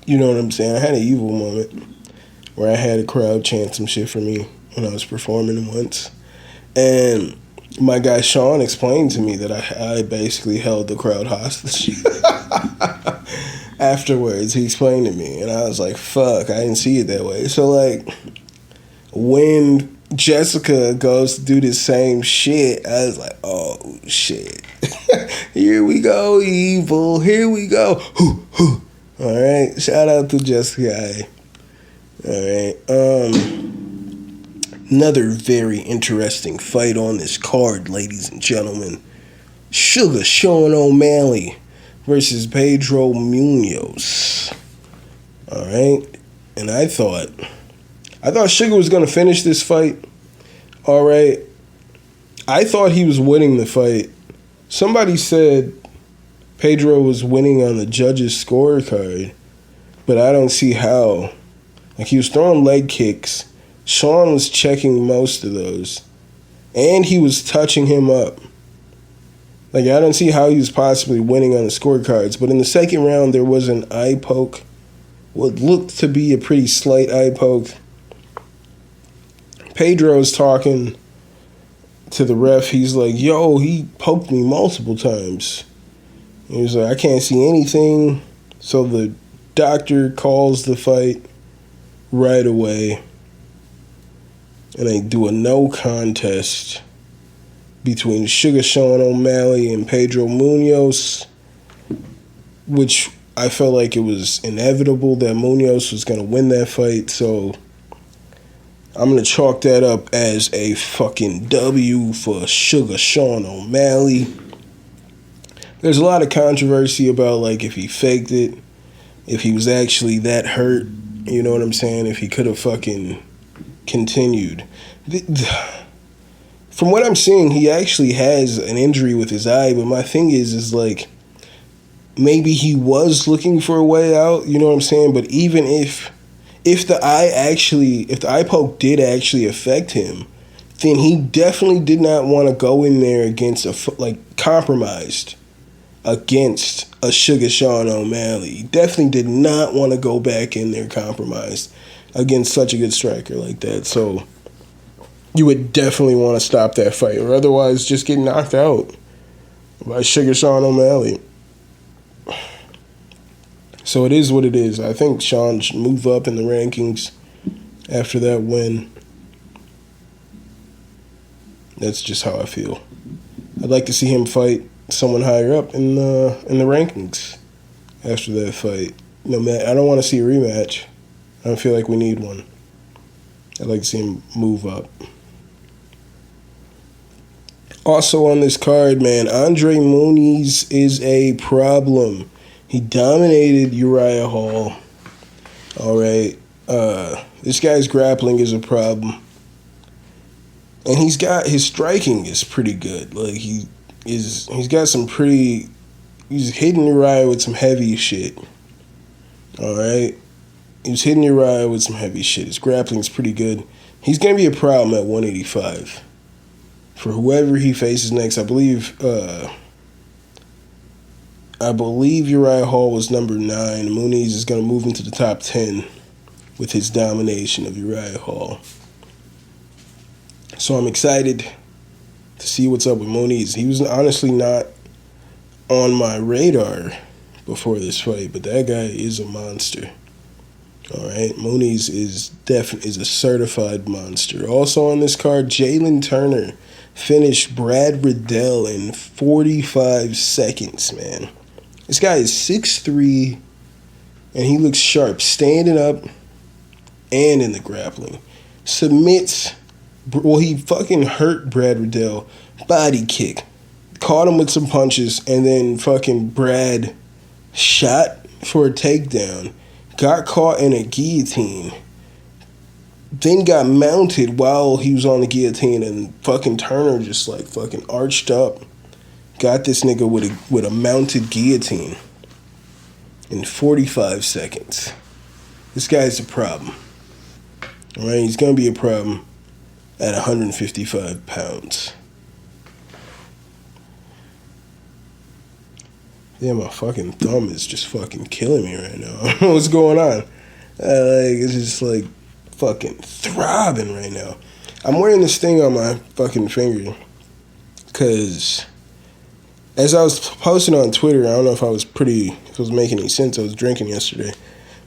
You know what I'm saying? I had an evil moment where I had a crowd chant some shit for me when I was performing once. And my guy Sean explained to me that I basically held the crowd hostage. Afterwards, he explained to me, and I was like, fuck, I didn't see it that way. So, like, when Jessica goes to do the same shit, I was like, oh, shit. Here we go, evil. Here we go. All right, shout out to Jessica. All right, another very interesting fight on this card, ladies and gentlemen. Sugar Sean O'Malley versus Pedro Munoz. All right, and I thought Sugar was gonna finish this fight. All right, I thought he was winning the fight. Somebody said Pedro was winning on the judges' scorecard, but I don't see how. Like, he was throwing leg kicks. Sean was checking most of those. And he was touching him up. Like, I don't see how he was possibly winning on the scorecards. But in the second round, there was an eye poke. What looked to be a pretty slight eye poke. Pedro's talking to the ref. He's like, yo, he poked me multiple times. He was like, I can't see anything. So the doctor calls the fight right away, and they do a no contest between Sugar Sean O'Malley and Pedro Munoz, which I felt like it was inevitable that Munoz was going to win that fight, so I'm going to chalk that up as a fucking W for Sugar Sean O'Malley. There's a lot of controversy about, like, if he faked it, if he was actually that hurt, you know what I'm saying, if he could have fucking continued. From what I'm seeing, he actually has an injury with his eye, but my thing is like, maybe he was looking for a way out, you know what I'm saying? But even if the eye poke did actually affect him, then he definitely did not want to go in there against compromised against a Sugar Sean O'Malley. He definitely did not want to go back in there compromised against such a good striker like that. So you would definitely want to stop that fight, or otherwise just get knocked out by Sugar Sean O'Malley. So it is what it is. I think Sean should move up in the rankings after that win. That's just how I feel. I'd like to see him fight someone higher up in the rankings after that fight. No, man, I don't want to see a rematch. I don't feel like we need one. I'd like to see him move up. Also on this card, man, Andre Muniz is a problem. He dominated Uriah Hall. All right. This guy's grappling is a problem. And his striking is pretty good. Like, he's got some pretty, he's hitting Uriah with some heavy shit. All right. He's hitting Uriah with some heavy shit. His grappling is pretty good. He's going to be a problem at 185. For whoever he faces next, I believe Uriah Hall was number 9. Muniz is going to move into the top 10 with his domination of Uriah Hall. So I'm excited to see what's up with Muniz. He was honestly not on my radar before this fight, but that guy is a monster. All right, Muniz is a certified monster. Also on this card, Jalen Turner finished Brad Riddell in 45 seconds, man. This guy is 6'3", and he looks sharp standing up and in the grappling. Submits, well, he fucking hurt Brad Riddell. Body kick. Caught him with some punches, and then fucking Brad shot for a takedown. Got caught in a guillotine. Then got mounted while he was on the guillotine, and fucking Turner just like fucking arched up. Got this nigga with a mounted guillotine in 45 seconds. This guy's a problem. All right, he's gonna be a problem at 155 pounds. Yeah, my fucking thumb is just fucking killing me right now. I don't know what's going on. It's just like fucking throbbing right now. I'm wearing this thing on my fucking finger because as I was posting on Twitter, I don't know if I was making any sense. I was drinking yesterday,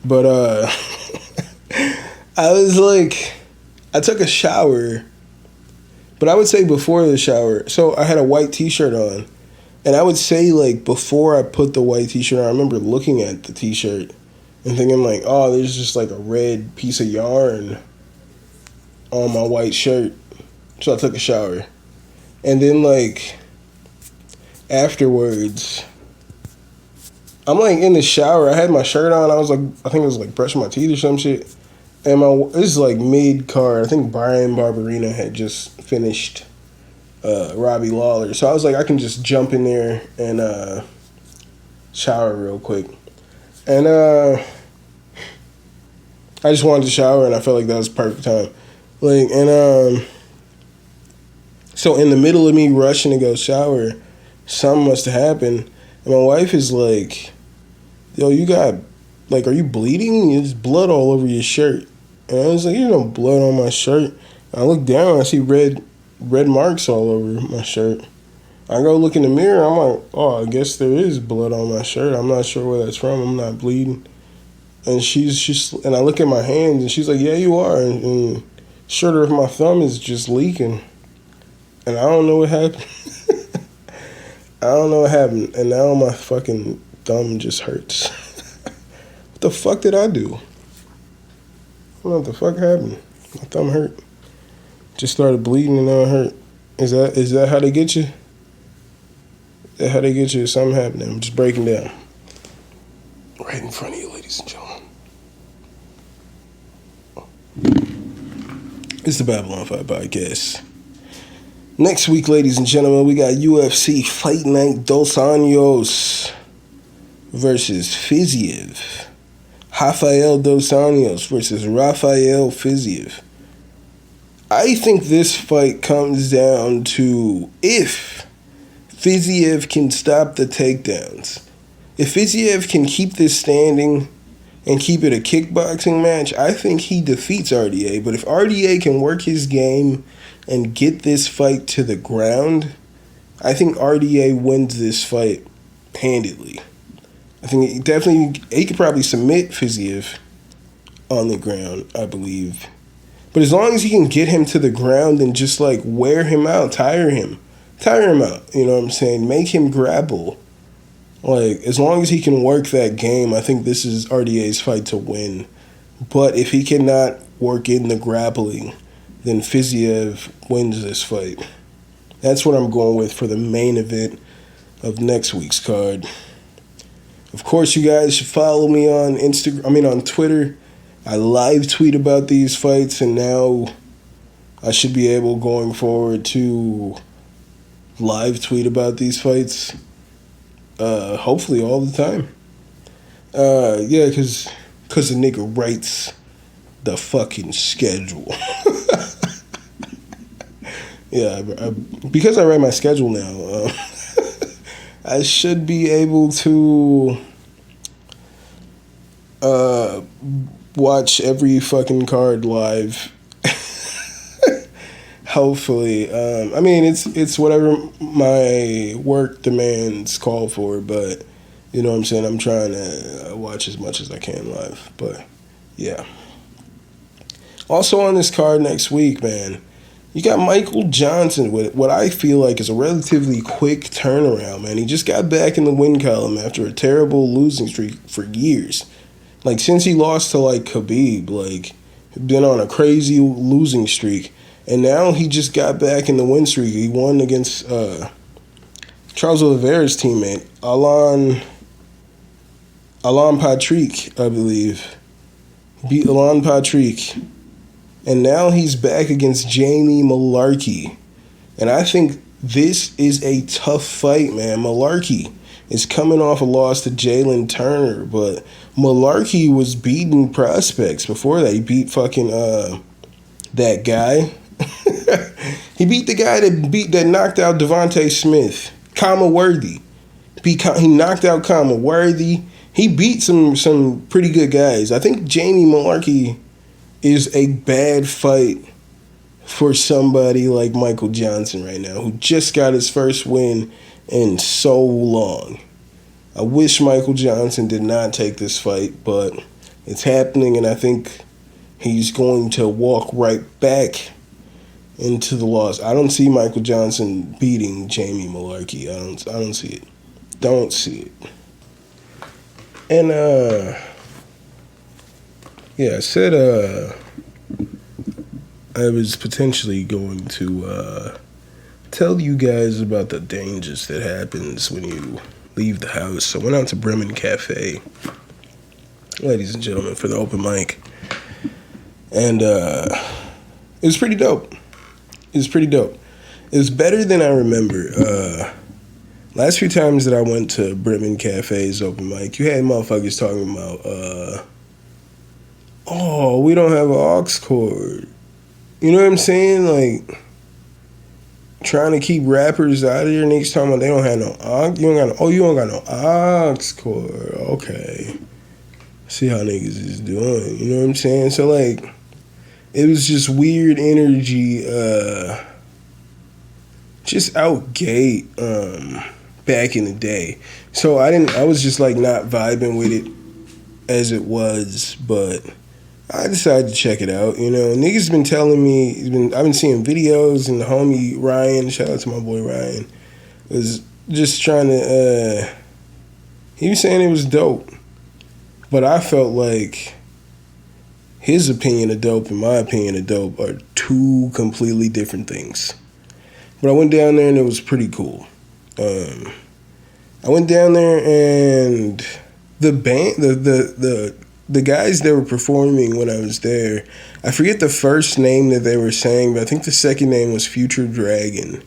but I took a shower, but I would say before the shower. So I had a white t-shirt on, and I would say like before I put the white t-shirt on, I remember looking at the t-shirt and thinking like, oh, there's just like a red piece of yarn on my white shirt. So I took a shower. And then like afterwards, I'm like in the shower. I had my shirt on. I was like, I think it was like brushing my teeth or some shit. And this is like mid-card. I think Brian Barberina had just finished Robbie Lawler. So I was like, I can just jump in there and shower real quick. And I just wanted to shower, and I felt like that was the perfect time. So in the middle of me rushing to go shower, something must have happened. And my wife is like, yo, you got, like, are you bleeding? There's blood all over your shirt. And I was like, there's no blood on my shirt. And I look down, I see red marks all over my shirt. I go look in the mirror. I'm like, oh, I guess there is blood on my shirt. I'm not sure where that's from. I'm not bleeding. And and I look at my hands, and she's like, yeah, you are. And shoulder of my thumb is just leaking. And I don't know what happened. I don't know what happened. And now my fucking thumb just hurts. What the fuck did I do? I don't know what the fuck happened. My thumb hurt. Just started bleeding and now it hurt. Is that how they get you? Is that how they get you? Something happening. I'm just breaking down. Right in front of you, ladies and gentlemen. It's the Babylon 5 podcast. Next week, ladies and gentlemen, we got UFC Fight Night Dos Anjos versus Fiziev. Rafael Dos Anjos versus Rafael Fiziev. I think this fight comes down to if Fiziev can stop the takedowns. If Fiziev can keep this standing and keep it a kickboxing match, I think he defeats RDA. But if RDA can work his game and get this fight to the ground, I think RDA wins this fight handedly. I think he could probably submit Fiziev on the ground, I believe. But as long as he can get him to the ground and just like wear him out, tire him out, you know what I'm saying? Make him grapple. Like, as long as he can work that game, I think this is RDA's fight to win. But if he cannot work in the grappling, then Fiziev wins this fight. That's what I'm going with for the main event of next week's card. Of course, you guys should follow me on on Twitter. I live tweet about these fights, and now I should be able, going forward, to live tweet about these fights. Hopefully all the time. Yeah, because the nigga writes the fucking schedule. Yeah, because I write my schedule now, I should be able to watch every fucking card live. Hopefully. It's whatever my work demands call for, but you know what I'm saying? I'm trying to watch as much as I can live, but yeah. Also on this card next week, man, you got Michael Johnson with what I feel like is a relatively quick turnaround, man. He just got back in the win column after a terrible losing streak for years. Like, since he lost to, like, Khabib, like, been on a crazy losing streak. And now he just got back in the win streak. He won against Charles Oliveira's teammate, Alan Patrick, I believe. Beat Alan Patrick. And now he's back against Jamie Mullarkey. And I think this is a tough fight, man. Mullarkey is coming off a loss to Jalen Turner, but Mullarkey was beating prospects before that. He beat fucking that guy. He beat the guy that knocked out Devontae Smith, Kama Worthy. He knocked out Kama Worthy. He beat some pretty good guys. I think Jamie Mullarkey is a bad fight for somebody like Michael Johnson right now, who just got his first win in so long. I wish Michael Johnson did not take this fight, but it's happening, and I think he's going to walk right back into the loss. I don't see Michael Johnson beating Jamie Mullarkey. I don't see it. Don't see it. And yeah, I said I was potentially going to tell you guys about the dangers that happens when you leave the house. I went out to Bremen Cafe, ladies and gentlemen, for the open mic, and it was pretty dope. It was better than I remember. Last few times that I went to Bremen Cafe's open mic, you had motherfuckers talking about, oh, we don't have an aux cord. You know what I'm saying? Like, trying to keep rappers out of here. Niggas talking about they don't have no aux. You don't got no aux cord. Okay. See how niggas is doing. You know what I'm saying? So, like, it was just weird energy just outgate back in the day. So I was just like not vibing with it as it was, but I decided to check it out. You know, niggas been telling me, I've been seeing videos, and the homie Ryan, shout out to my boy Ryan, was just trying to, he was saying it was dope. But I felt like his opinion of dope and my opinion of dope are two completely different things. But I went down there and it was pretty cool. I went down there and the band, the guys that were performing when I was there, I forget the first name that they were saying, but I think the second name was Future Dragon.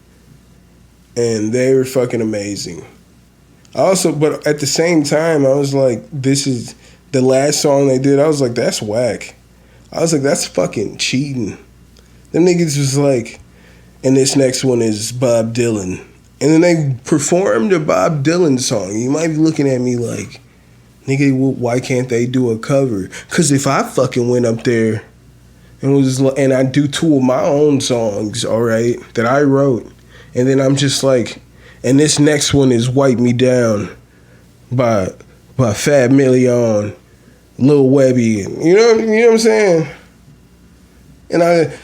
And they were fucking amazing. But at the same time, I was like, this is the last song they did. I was like, that's whack. I was like, that's fucking cheating. Them niggas was like, and this next one is Bob Dylan. And then they performed a Bob Dylan song. You might be looking at me like, nigga, why can't they do a cover? Because if I fucking went up there and I do two of my own songs, all right, that I wrote, and then I'm just like, and this next one is Wipe Me Down by Fab Million, Lil Webby, and you know what I'm saying? And I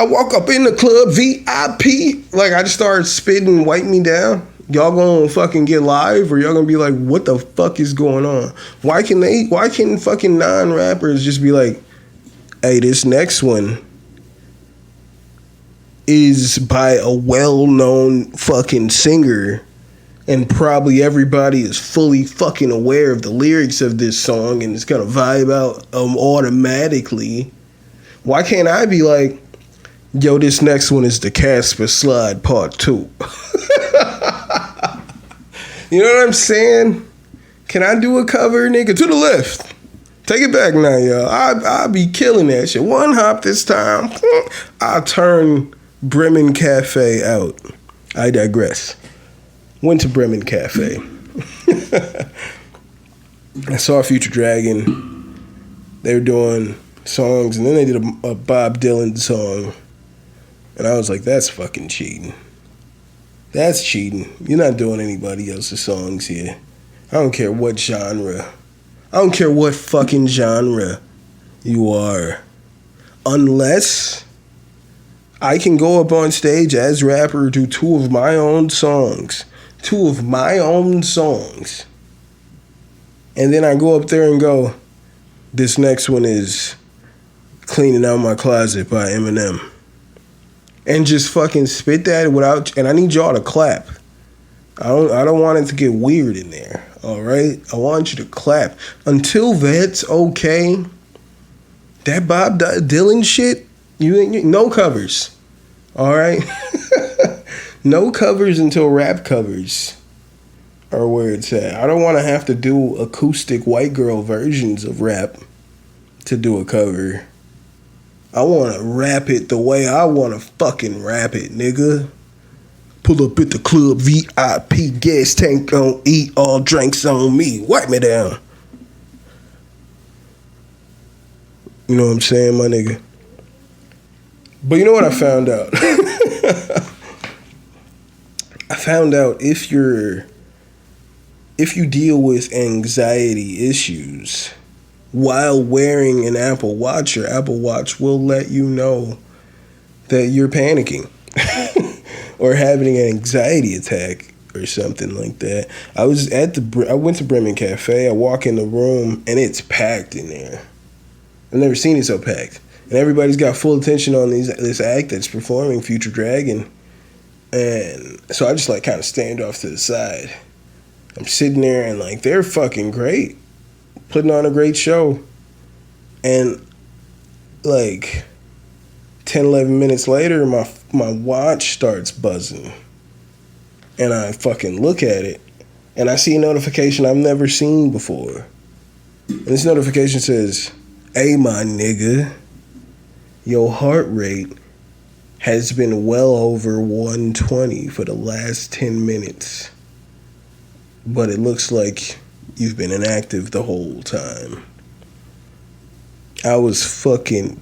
walk up in the club, VIP, like I just started spitting Wipe Me Down. Y'all gonna fucking get live, or y'all gonna be like, what the fuck is going on? Why can fucking non-rappers just be like, hey, this next one is by a well-known fucking singer, and probably everybody is fully fucking aware of the lyrics of this song and it's gonna vibe out automatically. Why can't I be like, yo, this next one is the Casper Slide Part 2? You know what I'm saying? Can I do a cover, nigga? To the left. Take it back now, y'all. I'll be killing that shit. One hop this time. I'll turn Bremen Cafe out. I digress. Went to Bremen Cafe. I saw Future Dragon. They were doing songs, and then they did a Bob Dylan song. And I was like, that's fucking cheating. That's cheating. You're not doing anybody else's songs here. I don't care what genre. I don't care what fucking genre you are. Unless I can go up on stage as rapper, do two of my own songs. And then I go up there and go, this next one is Cleaning Out My Closet by Eminem. And just fucking spit that without, and I need y'all to clap. I don't want it to get weird in there, all right? I want you to clap. Until that's okay, that Bob Dylan shit, no covers, all right? No covers until rap covers are where it's at. I don't want to have to do acoustic white girl versions of rap to do a cover. I want to rap it the way I want to fucking rap it, nigga. Pull up at the club, VIP, gas tank on E, all drinks on me. Wipe me down. You know what I'm saying, my nigga? But you know what I found out? I found out if you deal with anxiety issues while wearing an Apple Watch, your Apple Watch will let you know that you're panicking or having an anxiety attack or something like that. I went to Bremen Cafe. I walk in the room and it's packed in there. I've never seen it so packed. And everybody's got full attention on this act that's performing, Future Dragon. And so I just like kind of stand off to the side. I'm sitting there and like they're fucking great. Putting on a great show. And like 10, 11 minutes later, my watch starts buzzing. And I fucking look at it. And I see a notification I've never seen before. And this notification says, hey, my nigga, your heart rate has been well over 120 for the last 10 minutes. But it looks like you've been inactive the whole time. I was fucking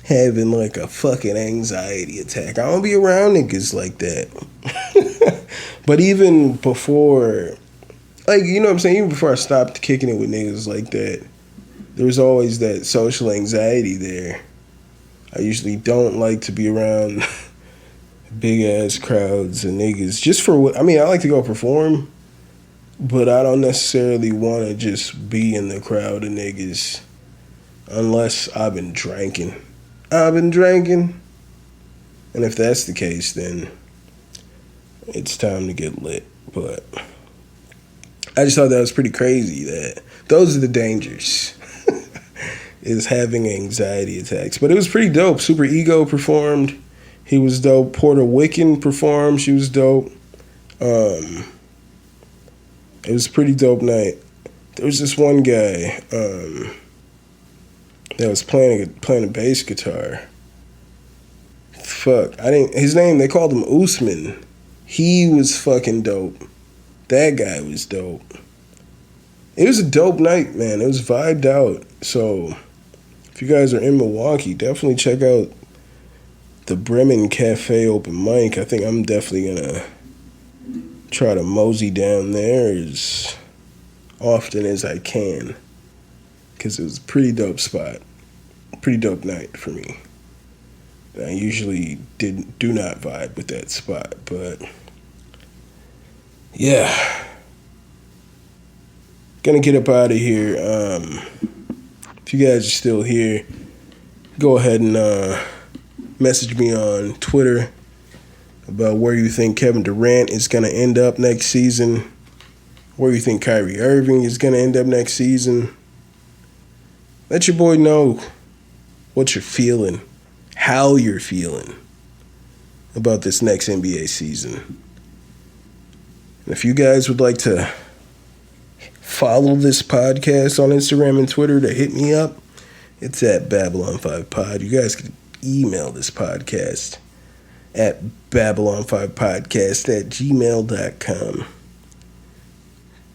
having like a fucking anxiety attack. I don't be around niggas like that. But even before, like, you know what I'm saying? Even before I stopped kicking it with niggas like that, there was always that social anxiety there. I usually don't like to be around big ass crowds and niggas. Just for what, I mean, I like to go perform, but I don't necessarily want to just be in the crowd of niggas unless I've been drinking. And if that's the case, then it's time to get lit. But I just thought that was pretty crazy that those are the dangers is having anxiety attacks. But it was pretty dope. Super Ego performed. He was dope. Porter Wiccan performed. She was dope. It was a pretty dope night. There was this one guy that was playing a bass guitar. Fuck, his name, they called him Usman. He was fucking dope. That guy was dope. It was a dope night, man. It was vibed out. So, if you guys are in Milwaukee, definitely check out the Bremen Cafe open mic. I think I'm definitely gonna try to mosey down there as often as I can, because it was a pretty dope spot. Pretty dope night for me. I usually do not vibe with that spot, but yeah. Gonna get up out of here. If you guys are still here, go ahead and message me on Twitter about where you think Kevin Durant is gonna end up next season, where you think Kyrie Irving is gonna end up next season. Let your boy know what you're feeling, how you're feeling about this next NBA season. And if you guys would like to follow this podcast on Instagram and Twitter to hit me up, it's at Babylon5Pod. You guys can email this podcast at Babylon5podcast@gmail.com.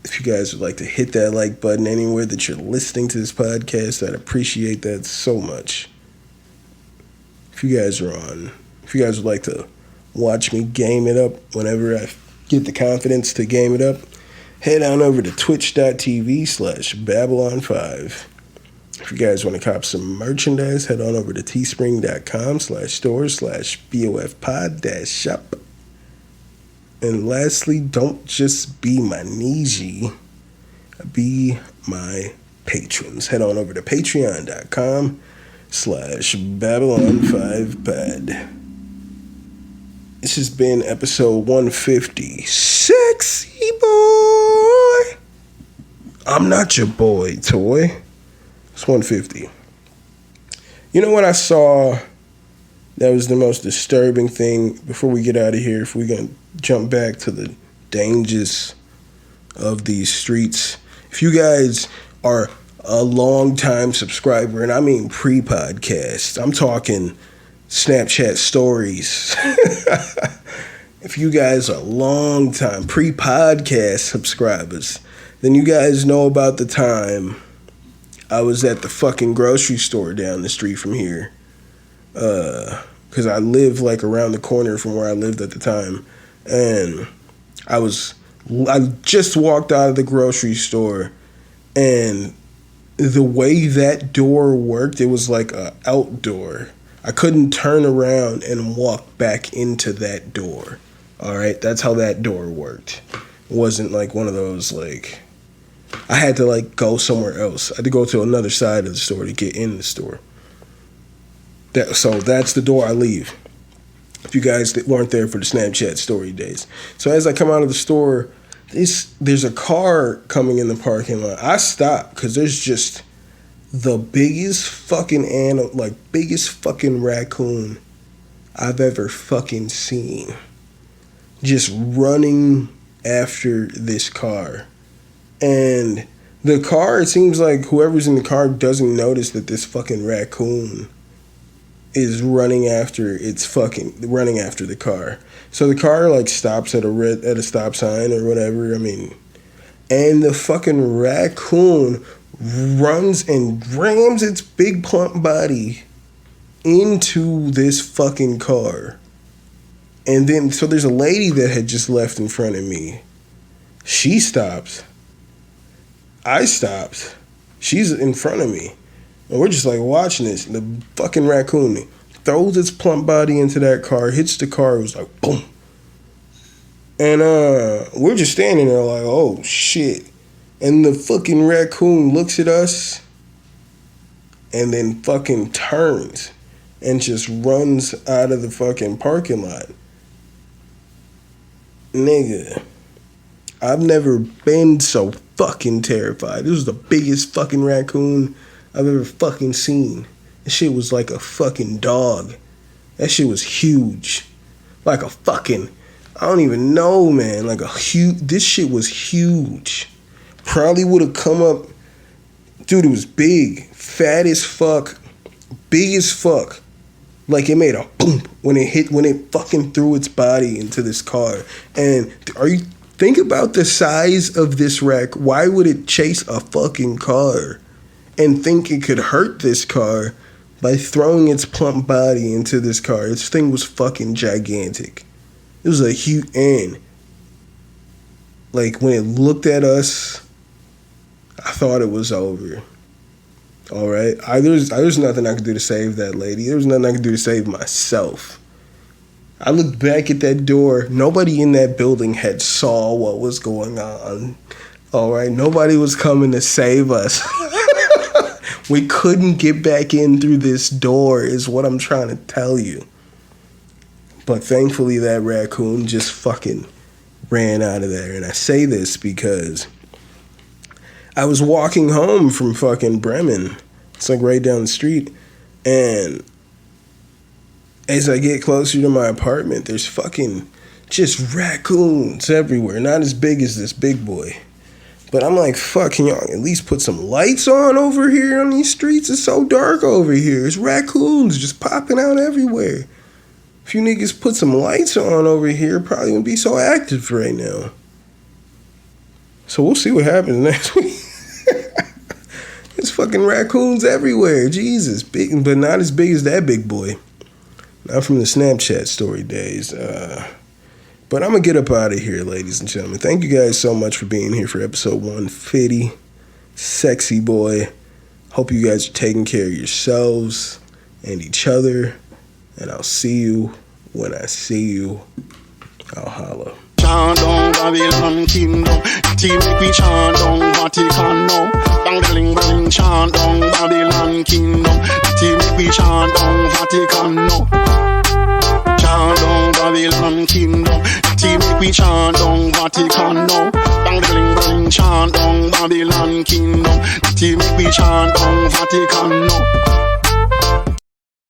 If you guys would like to hit that like button anywhere that you're listening to this podcast, I'd appreciate that so much. If you guys would like to watch me game it up whenever I get the confidence to game it up, head on over to twitch.tv/Babylon5. If you guys want to cop some merchandise, head on over to teespring.com/store/BOFpod-shop. And lastly, don't just be my Niji, be my patrons. Head on over to patreon.com/Babylon5pod. This has been episode 150. Sexy boy. I'm not your boy, toy. It's 150. You know what I saw that was the most disturbing thing before we get out of here, if we're going to jump back to the dangers of these streets? If you guys are a long-time subscriber, and I mean pre-podcast, I'm talking Snapchat stories. If you guys are long-time pre-podcast subscribers, then you guys know about the time I was at the fucking grocery store down the street from here. Because I live like around the corner from where I lived at the time. And I just walked out of the grocery store, and the way that door worked, it was like a outdoor. I couldn't turn around and walk back into that door. All right, that's how that door worked. It wasn't like one of those, like, I had to like go somewhere else. I had to go to another side of the store to get in the store. So that's the door I leave. If you guys weren't there for the Snapchat story days. So as I come out of the store, there's a car coming in the parking lot. I stop because there's just the biggest fucking animal, like biggest fucking raccoon I've ever fucking seen, just running after this car. And the car, it seems like whoever's in the car doesn't notice that this fucking raccoon is running after the car. So the car like stops at a stop sign or whatever. I mean, and the fucking raccoon runs and rams its big plump body into this fucking car. And then, so there's a lady that had just left in front of me. She stops. I stopped. She's in front of me. And we're just like watching this. The fucking raccoon throws its plump body into that car, hits the car, it was like boom. And we're just standing there like, oh shit. And the fucking raccoon looks at us and then fucking turns and just runs out of the fucking parking lot. Nigga, I've never been so fucking terrified. This was the biggest fucking raccoon I've ever fucking seen. That shit was like a fucking dog. That shit was huge. Like a fucking, I don't even know, man. Like a huge, this shit was huge. Probably would have come up, dude, it was big. Fat as fuck. Big as fuck. Like it made a boom when it fucking threw its body into this car. And think about the size of this wreck. Why would it chase a fucking car and think it could hurt this car by throwing its plump body into this car? This thing was fucking gigantic. It was a huge, and like when it looked at us, I thought it was over. All right, there's nothing I could do to save that lady. There was nothing I could do to save myself. I looked back at that door. Nobody in that building had saw what was going on. All right, nobody was coming to save us. We couldn't get back in through this door is what I'm trying to tell you. But thankfully that raccoon just fucking ran out of there. And I say this because I was walking home from fucking Bremen. It's like right down the street. And as I get closer to my apartment, there's fucking just raccoons everywhere. Not as big as this big boy. But I'm like, fuck, can y'all at least put some lights on over here on these streets? It's so dark over here. It's raccoons just popping out everywhere. If you niggas put some lights on over here, probably wouldn't be so active right now. So we'll see what happens next week. There's fucking raccoons everywhere. Jesus. Big, but not as big as that big boy. Not from the Snapchat story days. But I'm going to get up out of here, ladies and gentlemen. Thank you guys so much for being here for episode 150. Sexy boy. Hope you guys are taking care of yourselves and each other. And I'll see you when I see you. I'll holla. Chant down Babylon kingdom, team make we chant down Vatican now. Bang bling bling, chant down Babylon kingdom, team make we chant down Vatican now. Chant down Babylon kingdom, team make we chant down Vatican now. Bang bling bling, chant down Babylon kingdom, team make we chant down Vatican now.